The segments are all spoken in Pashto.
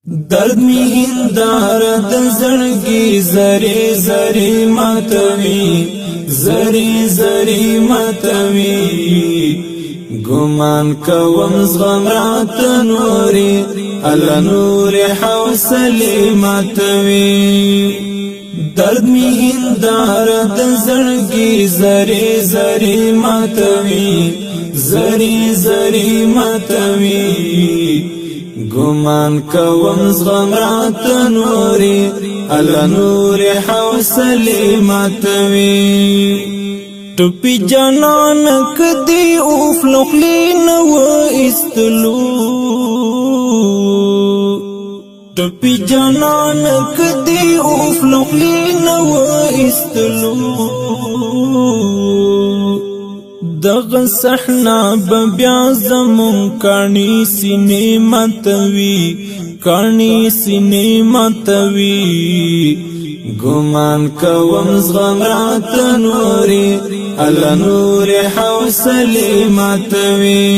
درد می هندار د زړګي زری زری ماتوي زری زری ماتوي ګمان کوم زغم رات نوري الله نور حوصله ماتوي درد می هندار د زړګي زری زری ماتوي زری زری ماتوي ګمان کوم زغم رات نوري الله نور حوصله ماتوي ټپي جانان کدي اوف لخلين و استلو ټپي جانان کدي اوف لخلين و استلو دغه صحنا بیا زمون کانی سینې ماتوي کانی سینې ماتوي ګمان کوم زغم رات نوري الله نور حوصله ماتوي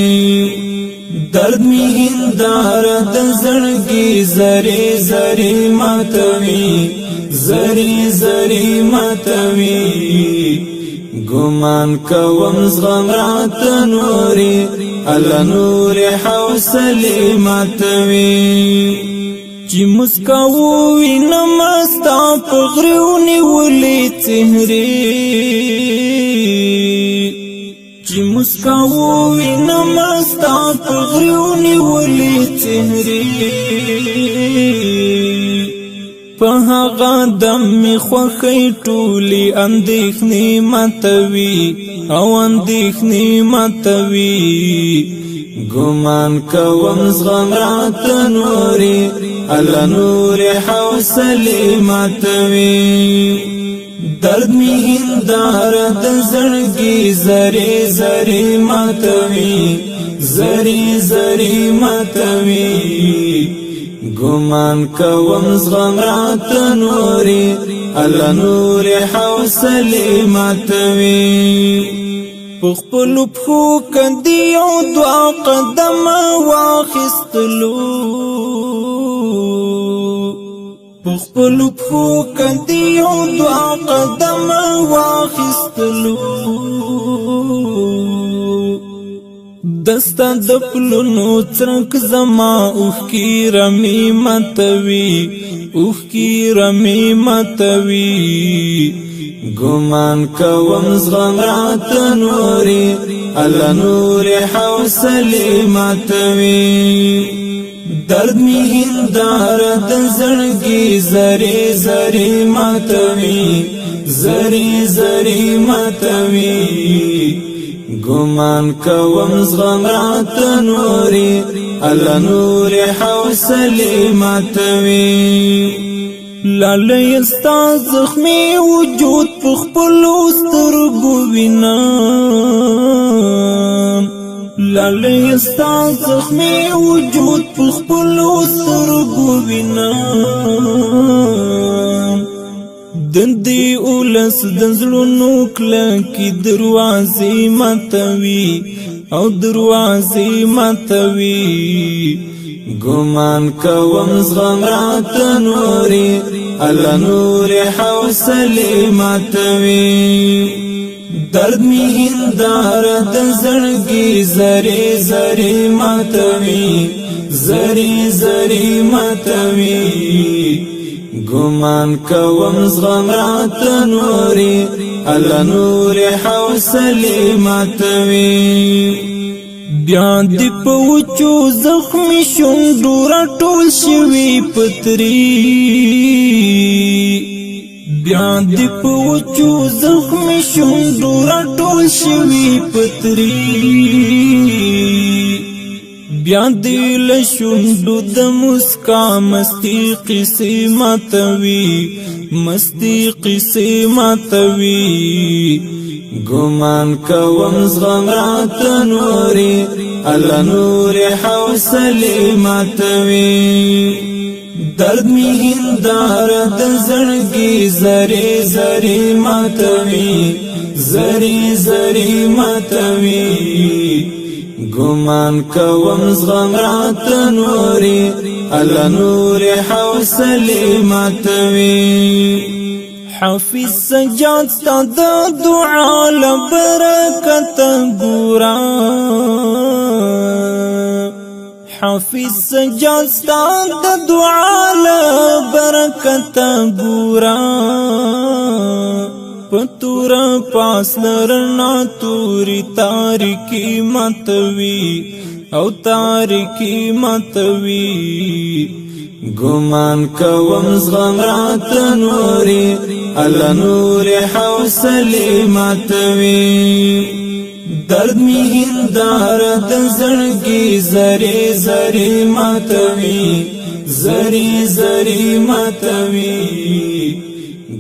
درد می هندار د زړګي زری زری ماتوي زری زری ماتوي ګمان کوم زغم رات نوري الله نور حوصله ماتوي چې مسکاو وینم ستا په غریونی ولې چهرې چې مسکاو وینم ستا په غریونی ولې چهرې په هغه دم می خوخی ټولی اندېښنې ماتوي او اندېښنې ماتوي ګمان کوم زغم رات نوري الله نور حوصله ماتوي درد می هندار د زړګي زری زری ماتوي زری زری ماتوي ګمان کوم زغم رات نوري الله نور حوصله ماتوي پخپلو پخو کدی او دعا قدم واخستلو پخپلو پخو کدی او دعا قدم واخستلو دستا دپلونو چرک زما اوخ کی رمی ماتوي اوخ کی رمی ماتوي ګمان کوم زغم رات نوري الله نور حوصله ماتوي درد می هندار د زړګي زری زری ماتوي زری زری ماتوي ګمان کوم زغم رات نوري الله نور حوصله ماتوي لالی استا زخمی وجود پخپلو سترگو وینام لالی استا زخمی وجود پخپلو سترگو وینام دندی اولس دنزلونو کلکی دروازی ماتوی او دروازی ماتوی ګمان کوم زغم رات نوري الله نور حوصله ماتوي درد می هندار د زړګي زری زری ماتوي زری زری ماتوي ګمان کوم زغم رات نوري الله نور حوصله ماتوي بیا دی پوچو زخمی شوندو را ټول شوی پتری بیا دی پوچو زخمی شوندو را ټول شوی پتری بیا دی لشوندو د مسکا مستی قصې ماتوي مستی قصې ماتوي ګمان کوم زغم رات نوري الله نور حوصله ماتوي درد می هندار د زړګي زری زری ماتوي زری زری ماتوي ګمان کوم زغم رات نوري الله نور حوصله ماتوي حافظ سجاد تا دعا لبرکت ګورا حافظ سجاد تا دعا لبرکت ګورا پتور پاس لرنا توری تاریکی ماتوی او تاریکی ماتوی گمان کوم زغم رات نوری الله نور حوصله ماتوي درد می هندار د زړګي زری زری ماتوي زری زری ماتوي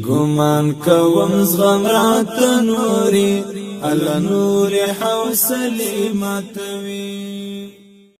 گمان کوم زغم رات نوری الله نور حوصله ماتوي